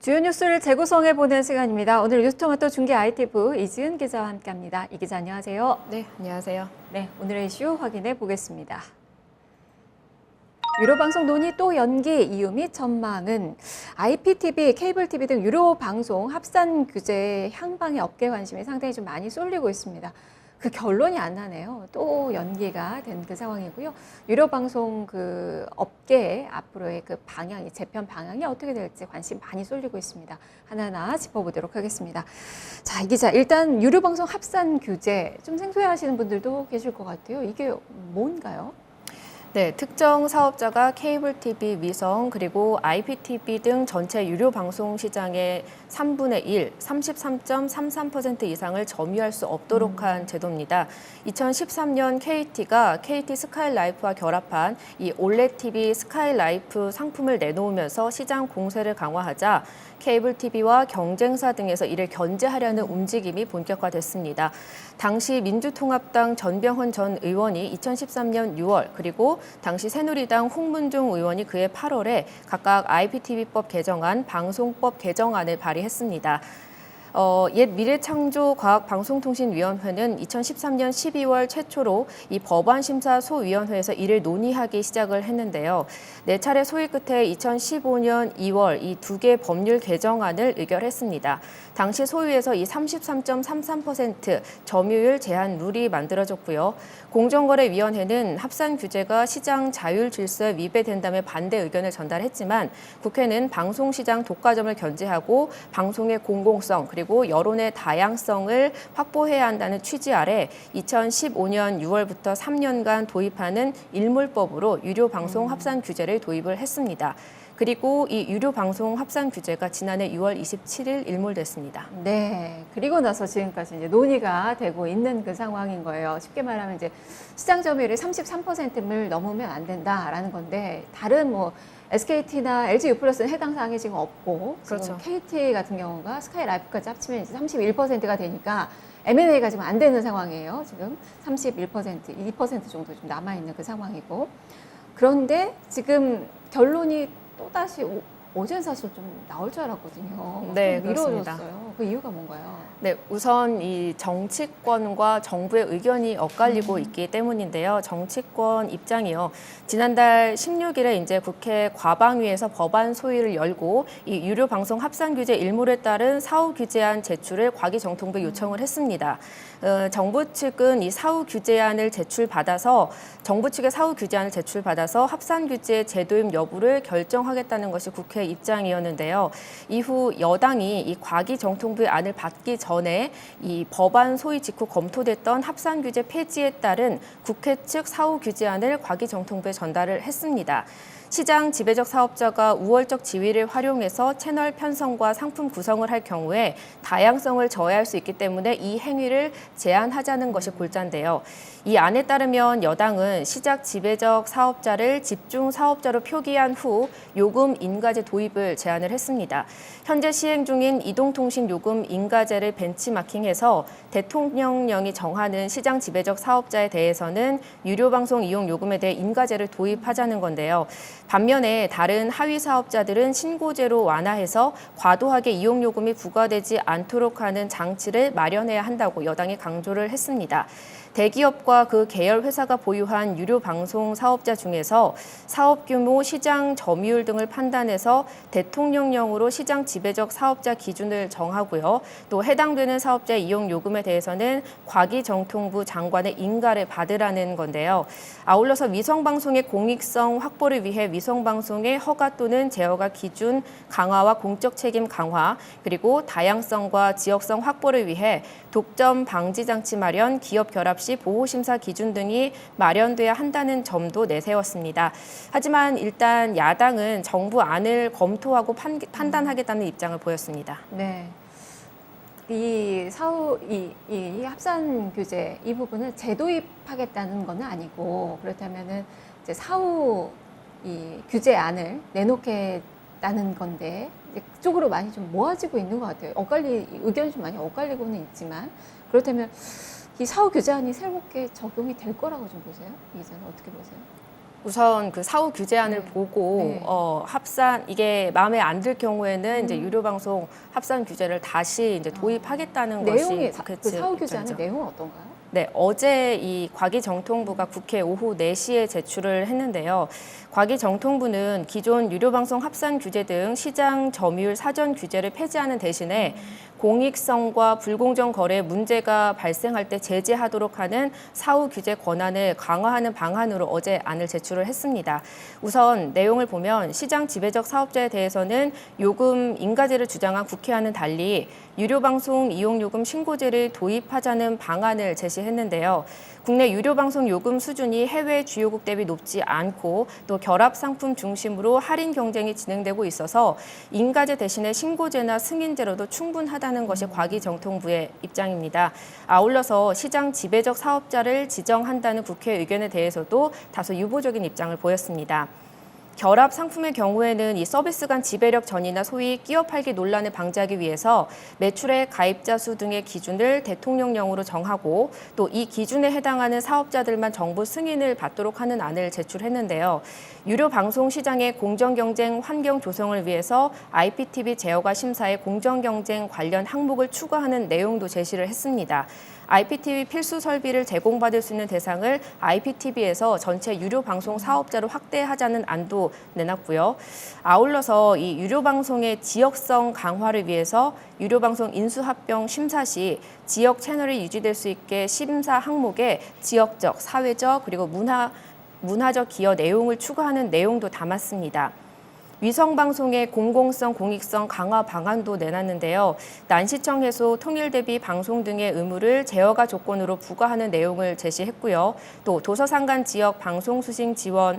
주요 뉴스를 재구성해보는 시간입니다. 오늘 뉴스토마토 중계 IT부 이지은 기자와 함께합니다. 이 기자 안녕하세요. 네, 안녕하세요. 네, 오늘의 이슈 확인해 보겠습니다. 유료 방송 논의 또 연기 이유 및 전망은 IPTV, 케이블 TV 등 유료 방송 합산 규제 향방의 업계 관심이 상당히 좀 많이 쏠리고 있습니다. 그 결론이 안 나네요. 또 연기가 된 그 상황이고요. 유료 방송 그 업계의 앞으로의 그 방향이 재편 방향이 어떻게 될지 관심 많이 쏠리고 있습니다. 하나하나 짚어보도록 하겠습니다. 자, 이 기자 일단 유료 방송 합산 규제 좀 생소해하시는 분들도 계실 것 같아요. 이게 뭔가요? 네, 특정 사업자가 케이블 TV, 위성, 그리고 IPTV 등 전체 유료 방송 시장의 3분의 1, 33.33% 이상을 점유할 수 없도록 한 제도입니다. 2013년 KT가 KT 스카이라이프와 결합한 이 올레드 TV 스카이라이프 상품을 내놓으면서 시장 공세를 강화하자 케이블 TV와 경쟁사 등에서 이를 견제하려는 움직임이 본격화됐습니다. 당시 민주통합당 전병헌 전 의원이 2013년 6월 그리고 당시 새누리당 홍문종 의원이 그해 8월에 각각 IPTV법 개정안, 방송법 개정안을 발의했습니다. 옛 미래창조과학방송통신위원회는 2013년 12월 최초로 이 법안심사소위원회에서 이를 논의하기 시작을 했는데요. 4차례 소위 끝에 2015년 2월 이 두 개 법률 개정안을 의결했습니다. 당시 소위에서 이 33.33% 점유율 제한 룰이 만들어졌고요. 공정거래위원회는 합산 규제가 시장 자율 질서에 위배된다며 반대 의견을 전달했지만 국회는 방송시장 독과점을 견제하고 방송의 공공성 그리고 여론의 다양성을 확보해야 한다는 취지 아래 2015년 6월부터 3년간 도입하는 일몰법으로 유료 방송 합산 규제를 도입을 했습니다. 그리고 이 유료 방송 합산 규제가 지난해 6월 27일 일몰됐습니다. 네, 그리고 나서 지금까지 이제 논의가 되고 있는 그 상황인 거예요. 쉽게 말하면 이제 시장 점유율이 33%를 넘으면 안 된다라는 건데 다른 뭐 SKT나 LG U+는 해당 사항이 지금 없고 그렇죠. 지금 KT 같은 경우가 스카이라이프까지 합치면 이제 31%가 되니까 M&A가 지금 안 되는 상황이에요. 지금 31%, 2% 정도 좀 남아 있는 그 상황이고 그런데 지금 결론이 또다시 어제는 사실 좀 나올 줄 알았거든요. 네, 좀 미뤄졌어요. 그렇습니다. 그 이유가 뭔가요? 네, 우선 이 정치권과 정부의 의견이 엇갈리고 있기 때문인데요. 정치권 입장이요. 지난달 16일에 이제 국회 과방위에서 법안 소위를 열고 이 유료 방송 합산 규제 일몰에 따른 사후 규제안 제출을 과기정통부에 요청을 했습니다. 정부 측은 이 사후 규제안을 제출받아서 정부 측의 사후 규제안을 제출받아서 합산 규제 제도임 여부를 결정하겠다는 것이 국회 입장이었는데요. 이후 여당이 이 과기정통부의 안을 받기 전에 이 법안 소위 직후 검토됐던 합산 규제 폐지에 따른 국회 측 사후 규제안을 과기정통부에 전달을 했습니다. 시장 지배적 사업자가 우월적 지위를 활용해서 채널 편성과 상품 구성을 할 경우에 다양성을 저해할 수 있기 때문에 이 행위를 제한하자는 것이 골자인데요. 이 안에 따르면 여당은 시장 지배적 사업자를 집중 사업자로 표기한 후 요금 인가제 도입을 제안을 했습니다. 현재 시행 중인 이동통신 요금 인가제를 벤치마킹해서 대통령령이 정하는 시장 지배적 사업자에 대해서는 유료 방송 이용 요금에 대해 인가제를 도입하자는 건데요. 반면에 다른 하위 사업자들은 신고제로 완화해서 과도하게 이용 요금이 부과되지 않도록 하는 장치를 마련해야 한다고 여당이 강조를 했습니다. 대기업과 그 계열 회사가 보유한 유료 방송 사업자 중에서 사업 규모, 시장 점유율 등을 판단해서 대통령령으로 시장 지배적 사업자 기준을 정하고요. 또 해당되는 사업자의 이용 요금에 대해서는 과기정통부 장관의 인가를 받으라는 건데요. 아울러서 위성방송의 공익성 확보를 위해 위성방송의 허가 또는 제어가 기준 강화와 공적 책임 강화, 그리고 다양성과 지역성 확보를 위해 독점 방지 장치 마련, 기업 결합 시 보호심사 기준 등이 마련돼야 한다는 점도 내세웠습니다. 하지만 일단 야당은 정부 안을 검토하고 판단하겠다는 입장을 보였습니다. 네. 이 합산 규제 이 부분을 재도입하겠다는 건 아니고 그렇다면은 이제 사후 이 규제안을 내놓겠다는 건데 그쪽으로 많이 좀 모아지고 있는 것 같아요. 의견이 좀 많이 엇갈리고는 있지만 그렇다면 이 사후 규제안이 새롭게 적용이 될 거라고 좀 보세요? 이 기자는 어떻게 보세요? 우선 그 사후 규제안을 네. 보고 네. 합산 이게 마음에 안 들 경우에는 이제 유료 방송 합산 규제를 다시 이제 도입하겠다는 내용이 것이 국회 그 사후 규제안의 입장이죠. 내용은 어떤가요? 네, 어제 이 과기정통부가 국회 오후 4시에 제출을 했는데요. 과기정통부는 기존 유료방송 합산 규제 등 시장 점유율 사전 규제를 폐지하는 대신에 공익성과 불공정 거래 문제가 발생할 때 제재하도록 하는 사후 규제 권한을 강화하는 방안으로 어제 안을 제출을 했습니다. 우선 내용을 보면 시장 지배적 사업자에 대해서는 요금 인가제를 주장한 국회와는 달리 유료방송 이용요금 신고제를 도입하자는 방안을 제시했는데요. 국내 유료방송 요금 수준이 해외 주요국 대비 높지 않고 또 결합 상품 중심으로 할인 경쟁이 진행되고 있어서 인가제 대신에 신고제나 승인제로도 충분하다는 것이 과기정통부의 입장입니다. 아울러서 시장 지배적 사업자를 지정한다는 국회 의견에 대해서도 다소 유보적인 입장을 보였습니다. 결합 상품의 경우에는 이 서비스 간 지배력 전이나 소위 끼어 팔기 논란을 방지하기 위해서 매출의 가입자 수 등의 기준을 대통령령으로 정하고 또 이 기준에 해당하는 사업자들만 정부 승인을 받도록 하는 안을 제출했는데요. 유료 방송 시장의 공정 경쟁 환경 조성을 위해서 IPTV 제어가 심사에 공정 경쟁 관련 항목을 추가하는 내용도 제시를 했습니다. IPTV 필수 설비를 제공받을 수 있는 대상을 IPTV에서 전체 유료 방송 사업자로 확대하자는 안도 내놨고요. 아울러서 이 유료 방송의 지역성 강화를 위해서 유료 방송 인수합병 심사 시 지역 채널이 유지될 수 있게 심사 항목에 지역적, 사회적 그리고 문화적 기여 내용을 추가하는 내용도 담았습니다. 위성방송의 공공성, 공익성 강화 방안도 내놨는데요. 난시청 해소, 통일 대비 방송 등의 의무를 제어가 조건으로 부과하는 내용을 제시했고요. 또 도서상간 지역 방송 수신 지원을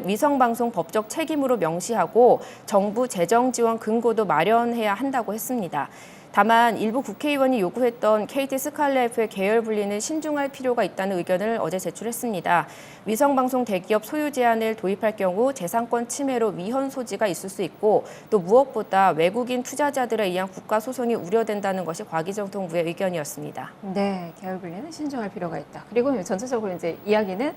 위성방송 법적 책임으로 명시하고 정부 재정 지원 근거도 마련해야 한다고 했습니다. 다만 일부 국회의원이 요구했던 KT 스칼렛의 계열 분리는 신중할 필요가 있다는 의견을 어제 제출했습니다. 위성방송 대기업 소유 제한을 도입할 경우 재산권 침해로 위헌 소지가 있을 수 있고 또 무엇보다 외국인 투자자들에 의한 국가 소송이 우려된다는 것이 과기정통부의 의견이었습니다. 네, 계열 분리는 신중할 필요가 있다. 그리고 전체적으로 이제 이야기는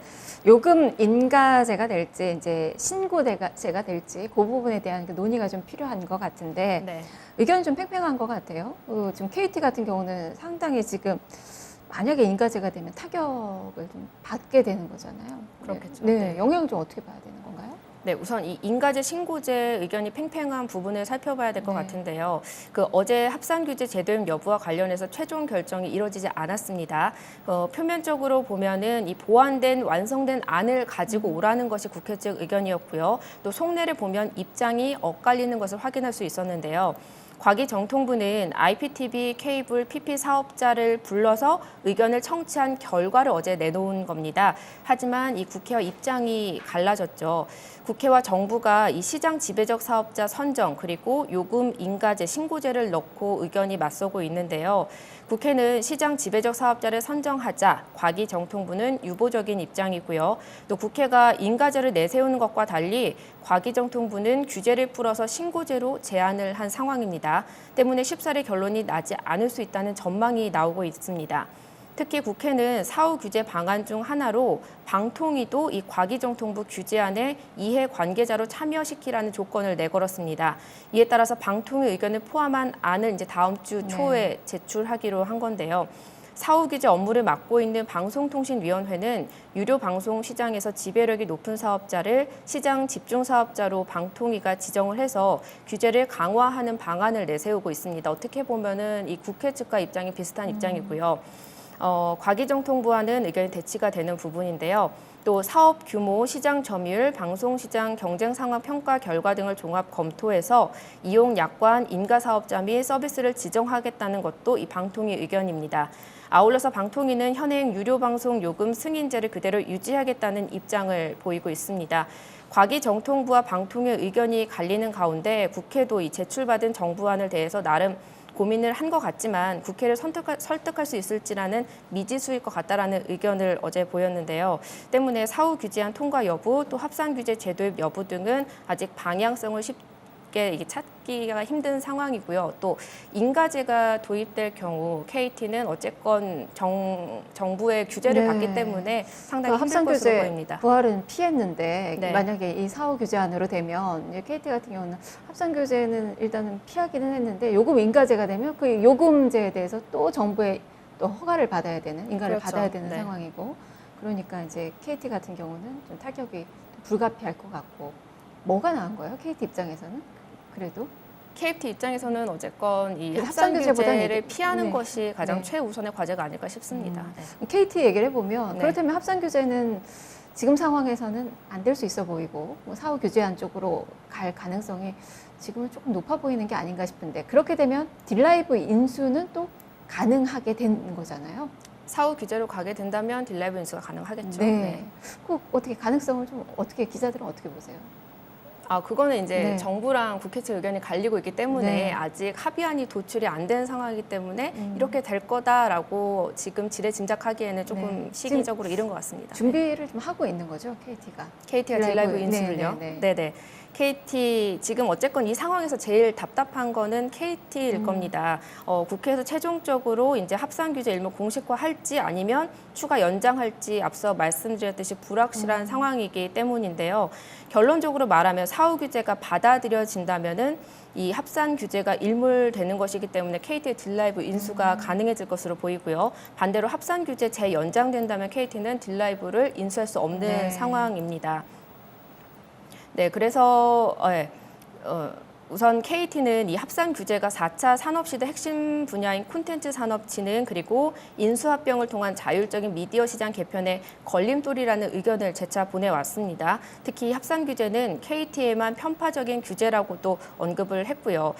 요금 인가제가 될지 이제 신고제가 될지 그 부분에 대한 그 논의가 좀 필요한 것 같은데 네. 의견이 좀 팽팽한 것 같아요. 지금 KT 같은 경우는 상당히 지금 만약에 인가제가 되면 타격을 좀 받게 되는 거잖아요. 그렇겠죠. 네, 네. 영향을 좀 어떻게 봐야 되는 건가요? 네, 우선 이 인가제 신고제 의견이 팽팽한 부분을 살펴봐야 될 것 네. 같은데요. 그 어제 합산 규제 제도임 여부와 관련해서 최종 결정이 이뤄지지 않았습니다. 표면적으로 보면은 이 보완된 완성된 안을 가지고 오라는 것이 국회 측 의견이었고요. 또 속내를 보면 입장이 엇갈리는 것을 확인할 수 있었는데요. 과기정통부는 IPTV 케이블 PP 사업자를 불러서 의견을 청취한 결과를 어제 내놓은 겁니다. 하지만 이 국회와 입장이 갈라졌죠. 국회와 정부가 이 시장 지배적 사업자 선정 그리고 요금 인가제 신고제를 넣고 의견이 맞서고 있는데요. 국회는 시장 지배적 사업자를 선정하자, 과기정통부는 유보적인 입장이고요. 또 국회가 인가제를 내세우는 것과 달리 과기정통부는 규제를 풀어서 신고제로 제안을 한 상황입니다. 때문에 쉽사리 결론이 나지 않을 수 있다는 전망이 나오고 있습니다. 특히 국회는 사후 규제 방안 중 하나로 방통위도 이 과기정통부 규제안에 이해 관계자로 참여시키라는 조건을 내걸었습니다. 이에 따라서 방통위 의견을 포함한 안을 이제 다음 주 초에 제출하기로 한 건데요. 사후 규제 업무를 맡고 있는 방송통신위원회는 유료 방송 시장에서 지배력이 높은 사업자를 시장 집중 사업자로 방통위가 지정을 해서 규제를 강화하는 방안을 내세우고 있습니다. 어떻게 보면은 이 국회 측과 입장이 비슷한 입장이고요. 과기정통부와는 의견이 대치가 되는 부분인데요. 또 사업 규모, 시장 점유율, 방송 시장 경쟁 상황 평가 결과 등을 종합 검토해서 이용 약관, 인가 사업자 및 서비스를 지정하겠다는 것도 이 방통위 의견입니다. 아울러서 방통위는 현행 유료 방송 요금 승인제를 그대로 유지하겠다는 입장을 보이고 있습니다. 과기정통부와 방통위의 의견이 갈리는 가운데 국회도 이 제출받은 정부안을 대해서 나름 고민을 한 것 같지만 국회를 설득할 수 있을지라는 미지수일 것 같다라는 의견을 어제 보였는데요. 때문에 사후 규제안 통과 여부 또 합산 규제 제도입 여부 등은 아직 방향성을 쉽게 이게 찾기가 힘든 상황이고요. 또 인가제가 도입될 경우 KT는 어쨌건 정부의 규제를 네. 받기 때문에 상당히 힘들 합산 것으로 규제 보입니다. 부활은 피했는데 네. 만약에 이 사후 규제 안으로 되면 이제 KT 같은 경우는 합산 규제는 일단은 피하기는 했는데 요금 인가제가 되면 그 요금제에 대해서 또 정부의 또 허가를 받아야 되는 인가를 그렇죠. 받아야 되는 네. 상황이고 그러니까 이제 KT 같은 경우는 좀 타격이 불가피할 것 같고 뭐가 나은 거예요? KT 입장에서는 그래도 KT 입장에서는 어쨌건 이 그 합산 합산규제보다는 규제를 이게- 피하는 네. 것이 가장 네. 최우선의 과제가 아닐까 싶습니다. 네. KT 얘기를 해보면 네. 그렇다면 합산 규제는 지금 상황에서는 안 될 수 있어 보이고 뭐 사후 규제안 쪽으로 갈 가능성이 지금은 조금 높아 보이는 게 아닌가 싶은데 그렇게 되면 딜라이브 인수는 또 가능하게 되는 거잖아요. 사후 규제로 가게 된다면 딜라이브 인수가 가능하겠죠. 네. 그 어떻게 가능성을 좀 어떻게 기자들은 어떻게 보세요? 아, 그거는 이제 네. 정부랑 국회 측 의견이 갈리고 있기 때문에 네. 아직 합의안이 도출이 안 된 상황이기 때문에 음. 이렇게 될 거다라고 지금 지레짐작하기에는 조금 네. 시기적으로 이른 것 같습니다. 준비를 좀 하고 있는 거죠, KT가. KT가 딜라이브 인수를요. 네. 네네. KT 지금 어쨌건 이 상황에서 제일 답답한 거는 KT일 겁니다. 국회에서 최종적으로 이제 합산 규제 일부 공식화할지 아니면 추가 연장할지 앞서 말씀드렸듯이 불확실한 상황이기 때문인데요. 결론적으로 말하면 사후 규제가 받아들여진다면은 이 합산 규제가 일몰되는 것이기 때문에 KT의 딜라이브 인수가 가능해질 것으로 보이고요. 반대로 합산 규제 재연장된다면 KT는 딜라이브를 인수할 수 없는 네. 상황입니다. 네, 그래서 우선 KT는 이 합산 규제가 4차 산업시대 핵심 분야인 콘텐츠 산업 진흥 그리고 인수합병을 통한 자율적인 미디어 시장 개편에 걸림돌이라는 의견을 재차 보내왔습니다. 특히 합산 규제는 KT에만 편파적인 규제라고도 언급을 했고요.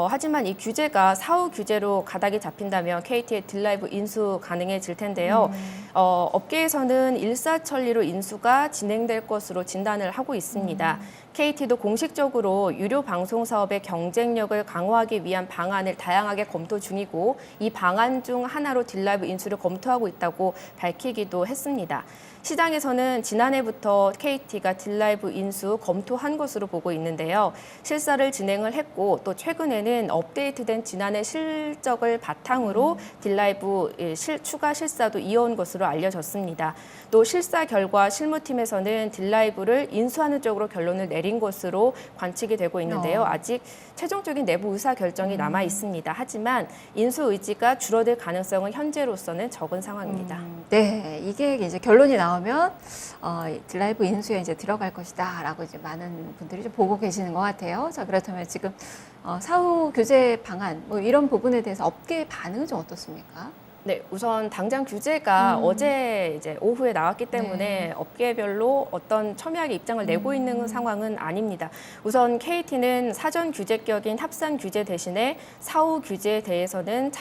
하지만 이 규제가 사후 규제로 가닥이 잡힌다면 KT의 딜라이브 인수 가능해질 텐데요. 업계에서는 일사천리로 인수가 진행될 것으로 진단을 하고 있습니다. KT도 공식적으로 유료 방송 사업의 경쟁력을 강화하기 위한 방안을 다양하게 검토 중이고 이 방안 중 하나로 딜라이브 인수를 검토하고 있다고 밝히기도 했습니다. 시장에서는 지난해부터 KT가 딜라이브 인수 검토한 것으로 보고 있는데요. 실사를 진행을 했고 또 최근에는 업데이트된 지난해 실적을 바탕으로 딜라이브 추가 실사도 이어온 것으로 알려졌습니다. 또 실사 결과 실무팀에서는 딜라이브를 인수하는 쪽으로 결론을 내린 것으로 관측이 되고 있는데요. 아직 최종적인 내부 의사 결정이 남아 있습니다. 하지만 인수 의지가 줄어들 가능성은 현재로서는 적은 상황입니다. 네, 이게 이제 결론이 나오면 딜라이브 인수에 이제 들어갈 것이다라고 이제 많은 분들이 좀 보고 계시는 것 같아요. 자, 그렇다면 지금 사후 규제 방안 뭐 이런 부분에 대해서 업계의 반응은 좀 어떻습니까? 네, 우선 당장 규제가 어제 이제 오후에 나왔기 때문에 네. 업계별로 어떤 첨예하게 입장을 내고 있는 상황은 아닙니다. 우선 KT는 사전 규제격인 합산 규제 대신에 사후 규제에 대해서는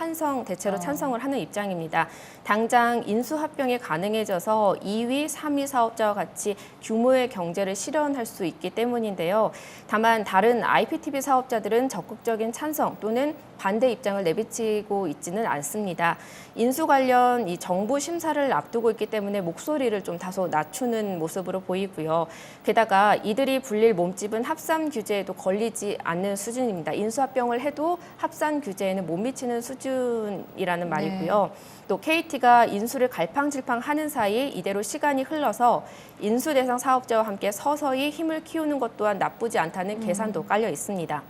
대체로 찬성을 하는 입장입니다. 당장 인수합병이 가능해져서 2위, 3위 사업자와 같이 규모의 경제를 실현할 수 있기 때문인데요. 다만 다른 IPTV 사업자들은 적극적인 찬성 또는 반대 입장을 내비치고 있지는 않습니다. 인수 관련 이 정부 심사를 앞두고 있기 때문에 목소리를 좀 다소 낮추는 모습으로 보이고요. 게다가 이들이 불릴 몸집은 합산 규제에도 걸리지 않는 수준입니다. 인수합병을 해도 합산 규제에는 못 미치는 수준이라는 말이고요. 또 KT가 인수를 갈팡질팡하는 사이 이대로 시간이 흘러서 인수 대상 사업자와 함께 서서히 힘을 키우는 것 또한 나쁘지 않다는 계산도 깔려 있습니다.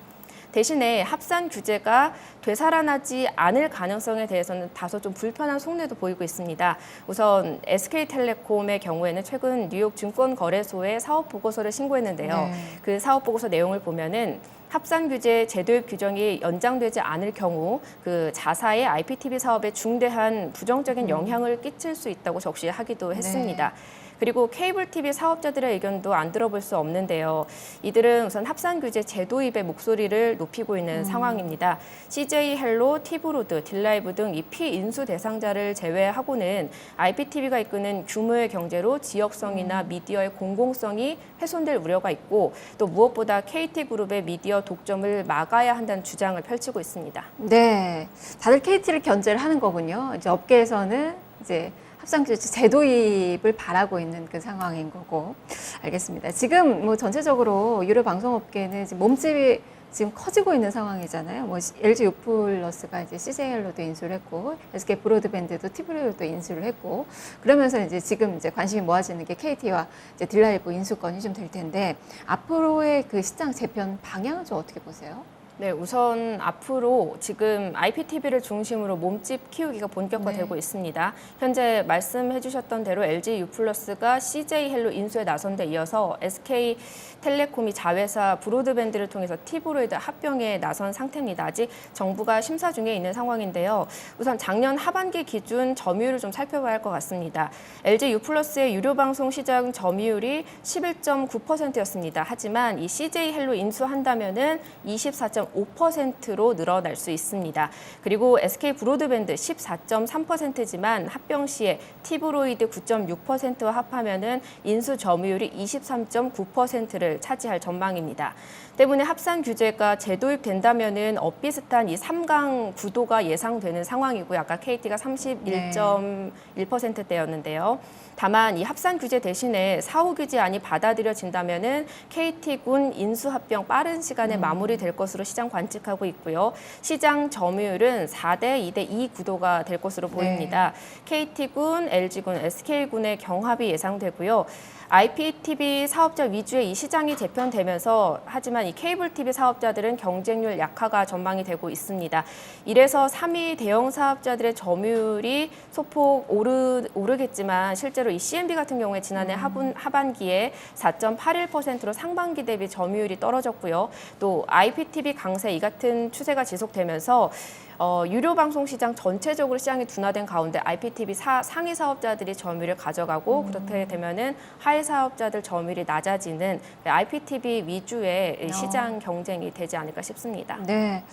대신에 합산 규제가 되살아나지 않을 가능성에 대해서는 다소 좀 불편한 속내도 보이고 있습니다. 우선 SK텔레콤의 경우에는 최근 뉴욕 증권거래소에 사업 보고서를 신고했는데요. 네. 그 사업 보고서 내용을 보면은 합산 규제 제도입 규정이 연장되지 않을 경우 그 자사의 IPTV 사업에 중대한 부정적인 영향을 끼칠 수 있다고 적시하기도 했습니다. 그리고 케이블 TV 사업자들의 의견도 안 들어볼 수 없는데요. 이들은 우선 합산 규제 제도입의 목소리를 높이고 있는 상황입니다. CJ 헬로, 티브로드, 딜라이브 등 이 피인수 대상자를 제외하고는 IPTV가 이끄는 규모의 경제로 지역성이나 미디어의 공공성이 훼손될 우려가 있고 또 무엇보다 KT그룹의 미디어 독점을 막아야 한다는 주장을 펼치고 있습니다. 네, 다들 KT를 견제를 하는 거군요. 이제 업계에서는 이제 합산규제 제도입을 바라고 있는 그 상황인 거고. 알겠습니다. 지금 뭐 전체적으로 유료 방송업계는 이제 몸집이 지금 커지고 있는 상황이잖아요. 뭐 LG U+가 이제 CJ헬로도 인수를 했고, SK 브로드밴드도 티브리오도 인수를 했고, 그러면서 이제 지금 이제 관심이 모아지는 게 KT와 이제 딜라이브 인수권이 좀 될 텐데, 앞으로의 그 시장 재편 방향은 좀 어떻게 보세요? 네, 우선 앞으로 지금 IPTV를 중심으로 몸집 키우기가 본격화되고 네. 있습니다. 현재 말씀해 주셨던 대로 LG U+가 CJ헬로 인수에 나선 데 이어서 SK텔레콤이 자회사 브로드밴드를 통해서 티브로이드 합병에 나선 상태입니다. 아직 정부가 심사 중에 있는 상황인데요. 우선 작년 하반기 기준 점유율을 좀 살펴봐야 할 것 같습니다. LG U+의 유료 방송 시장 점유율이 11.9%였습니다. 하지만 이 CJ헬로 인수한다면은 24.5%로 늘어날 수 있습니다. 그리고 SK 브로드밴드 14.3%지만 합병 시에 티브로이드 9.6%와 합하면은 인수 점유율이 23.9%를 차지할 전망입니다. 때문에 합산 규제가 재도입된다면은 비슷한 이 3강 구도가 예상되는 상황이고요. 아까 KT가 31.1%대였는데요. 다만 이 합산 규제 대신에 사후 규제안이 받아들여진다면은 KT군 인수 합병 빠른 시간에 마무리될 것으로 시장 관측하고 있고요. 시장 점유율은 4대 2대 2 구도가 될 것으로 보입니다. KT군, LG군, SK군의 경합이 예상되고요. IPTV 사업자 위주의 이 시장이 재편되면서 하지만 이 케이블 TV 사업자들은 경쟁률 약화가 전망이 되고 있습니다. 이래서 3위 대형 사업자들의 점유율이 소폭 오르겠지만 실제로 이 CNB 같은 경우에 지난해 하반기에 4.81%로 상반기 대비 점유율이 떨어졌고요. 또 IPTV 강세 이 같은 추세가 지속되면서 유료 방송 시장 전체적으로 시장이 둔화된 가운데 IPTV 상위 사업자들이 점유율을 가져가고 그렇게 되면은 하위 사업자들 점유율이 낮아지는 IPTV 위주의 시장 경쟁이 되지 않을까 싶습니다. 네.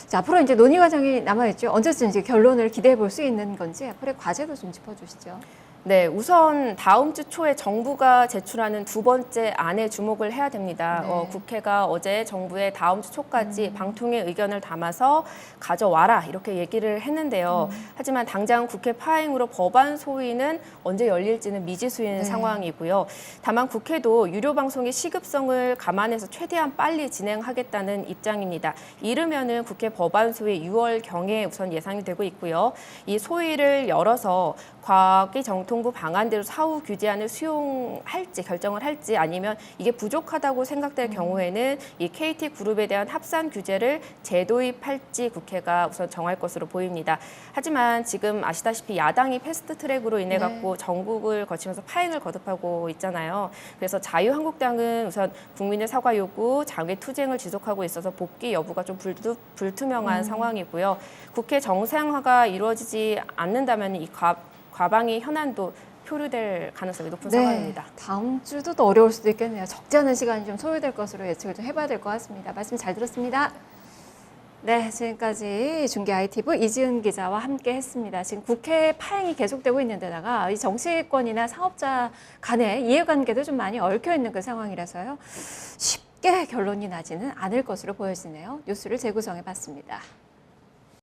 자, 앞으로 이제 논의 과정이 남아있죠. 언제쯤 이제 결론을 기대해 볼 수 있는 건지 앞으로의 과제도 좀 짚어주시죠. 네, 우선 다음 주 초에 정부가 제출하는 두 번째 안에 주목을 해야 됩니다. 네. 국회가 어제 정부의 다음 주 초까지 방통위 의견을 담아서 가져와라 이렇게 얘기를 했는데요. 하지만 당장 국회 파행으로 법안 소위는 언제 열릴지는 미지수인 네. 상황이고요. 다만 국회도 유료 방송의 시급성을 감안해서 최대한 빨리 진행하겠다는 입장입니다. 이르면은 국회 법안 소위 6월 경에 우선 예상이 되고 있고요. 이 소위를 열어서 과기정통부 방안대로 사후 규제안을 수용할지 결정을 할지 아니면 이게 부족하다고 생각될 경우에는 이 KT그룹에 대한 합산 규제를 재도입할지 국회가 우선 정할 것으로 보입니다. 하지만 지금 아시다시피 야당이 패스트트랙으로 인해 갖고 전국을 거치면서 파행을 거듭하고 있잖아요. 그래서 자유한국당은 우선 국민의 사과 요구, 장외 투쟁을 지속하고 있어서 복귀 여부가 좀 불투명한 상황이고요. 국회 정상화가 이루어지지 않는다면 이 과방위 현안도 표류될 가능성이 높은 상황입니다. 다음 주도 또 어려울 수도 있겠네요. 적지 않은 시간이 좀 소요될 것으로 예측을 좀 해봐야 될 것 같습니다. 말씀 잘 들었습니다. 네, 지금까지 중계 ITV 이지은 기자와 함께 했습니다. 지금 국회 파행이 계속되고 있는 데다가 이 정치권이나 사업자 간의 이해관계도 좀 많이 얽혀 있는 그 상황이라서요. 쉽게 결론이 나지는 않을 것으로 보여지네요. 뉴스를 재구성해 봤습니다.